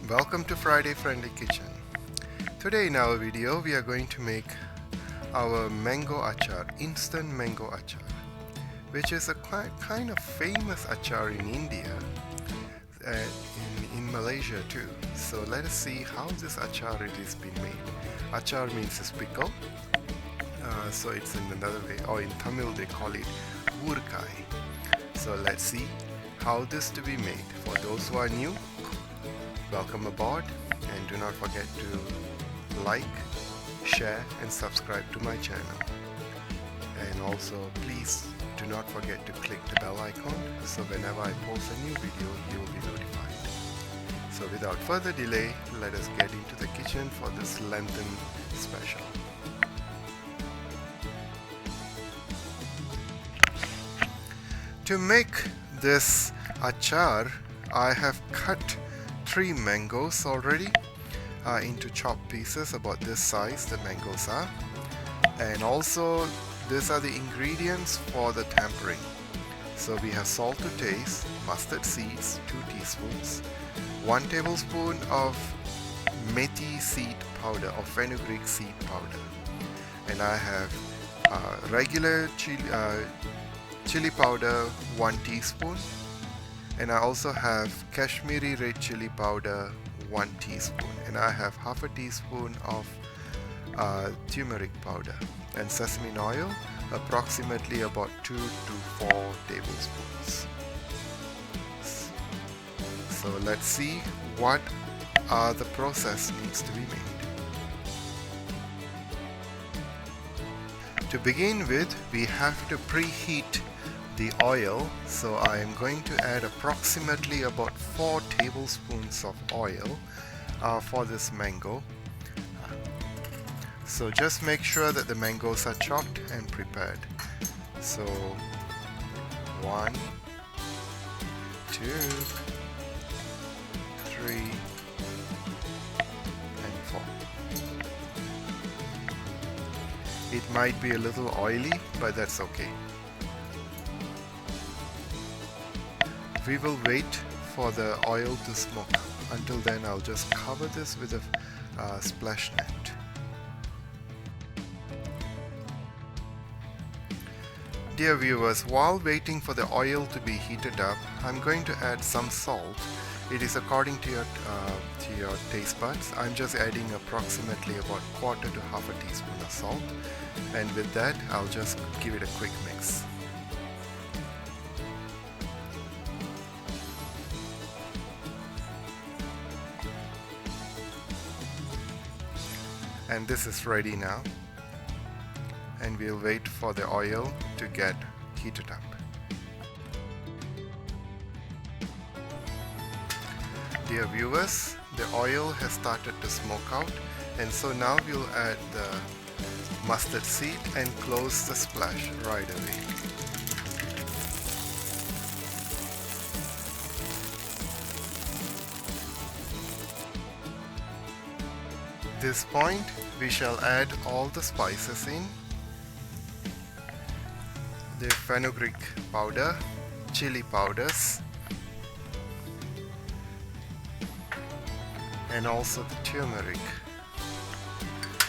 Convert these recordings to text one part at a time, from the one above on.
Welcome to Friday Friendly Kitchen. Today in our video we are going to make our mango achar, instant mango achar, which is a kind of famous achar in India and in Malaysia too. So let us see how this achar it is being made. Achar means is pickle, so it's in another way, or in Tamil they call it urkai. So let's see how this to be made. For those who are new, welcome aboard, and do not forget to like, share and subscribe to my channel. And also please do not forget to click the bell icon so whenever I post a new video you will be notified. So without further delay, let us get into the kitchen for this Lenten special. To make this achar, I have cut 3 mangoes already into chopped pieces about this size the mangoes are, and also these are the ingredients for the tempering. So we have salt to taste, mustard seeds 2 teaspoons, 1 tablespoon of methi seed powder or fenugreek seed powder, and I have regular chili powder 1 teaspoon, and I also have Kashmiri red chili powder 1 teaspoon, and I have half a teaspoon of turmeric powder, and sesame oil approximately about 2 to 4 tablespoons. So let's see what the process needs to be made. To begin with, we have to preheat the oil, so I am going to add approximately about 4 tablespoons of oil for this mango. So just make sure that the mangoes are chopped and prepared. So 1, 2, 3 and 4. It might be a little oily, but that's okay. We will wait for the oil to smoke. Until then, I'll just cover this with a splash net. Dear viewers, while waiting for the oil to be heated up, I'm going to add some salt. It is according to your taste buds. I'm just adding approximately about quarter to half a teaspoon of salt, and with that, I'll just give it a quick mix. And this is ready now, and we'll wait for the oil to get heated up. Dear viewers, the oil has started to smoke out, and so now we'll add the mustard seed and close the splash right away. At this point, we shall add all the spices in: the fenugreek powder, chili powders, and also the turmeric,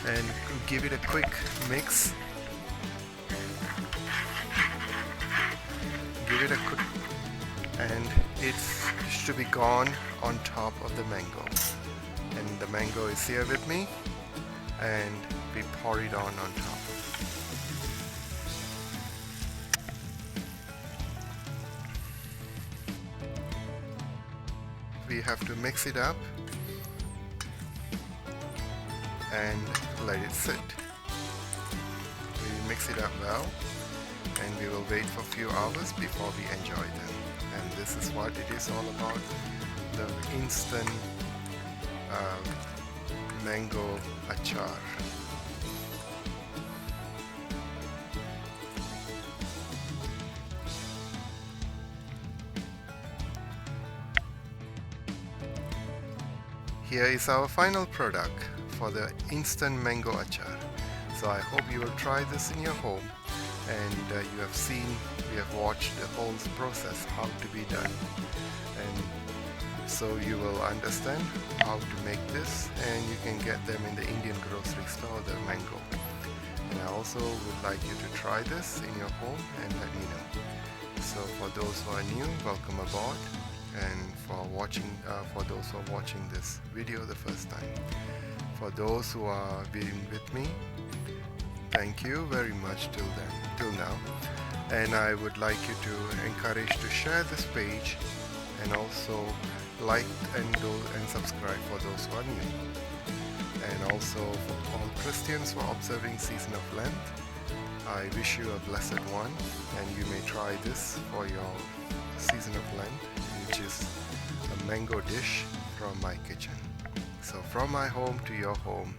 and give it a quick mix. Give it a quick, and it's to be gone on top of the mango. And the mango is here with me, and we pour it on top. We have to mix it up and let it sit. We mix it up well, and we will wait for a few hours before we enjoy them. And this is what it is all about, the instant mango achar. Here is our final product for the instant mango achar. So I hope you will try this in your home, and you have seen, we have watched the whole process how to be done, and So you will understand how to make this, and you can get them in the Indian grocery store, the mango. And I also would like you to try this in your home and let me know. So for those who are new, welcome aboard, and for those who are watching this video the first time, for those who are being with me, thank you very much till now. And I would like you to encourage to share this page, and also like and subscribe for those who are new. And also for all Christians who are observing season of Lent, I wish you a blessed one, and you may try this for your season of Lent, which is a mango dish from my kitchen. So from my home to your home,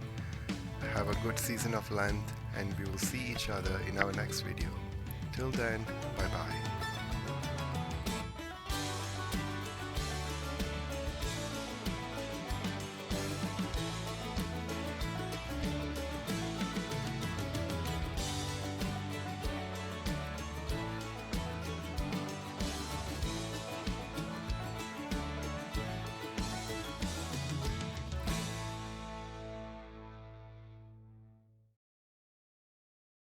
have a good season of Lent, and we will see each other in our next video. Till then, bye bye.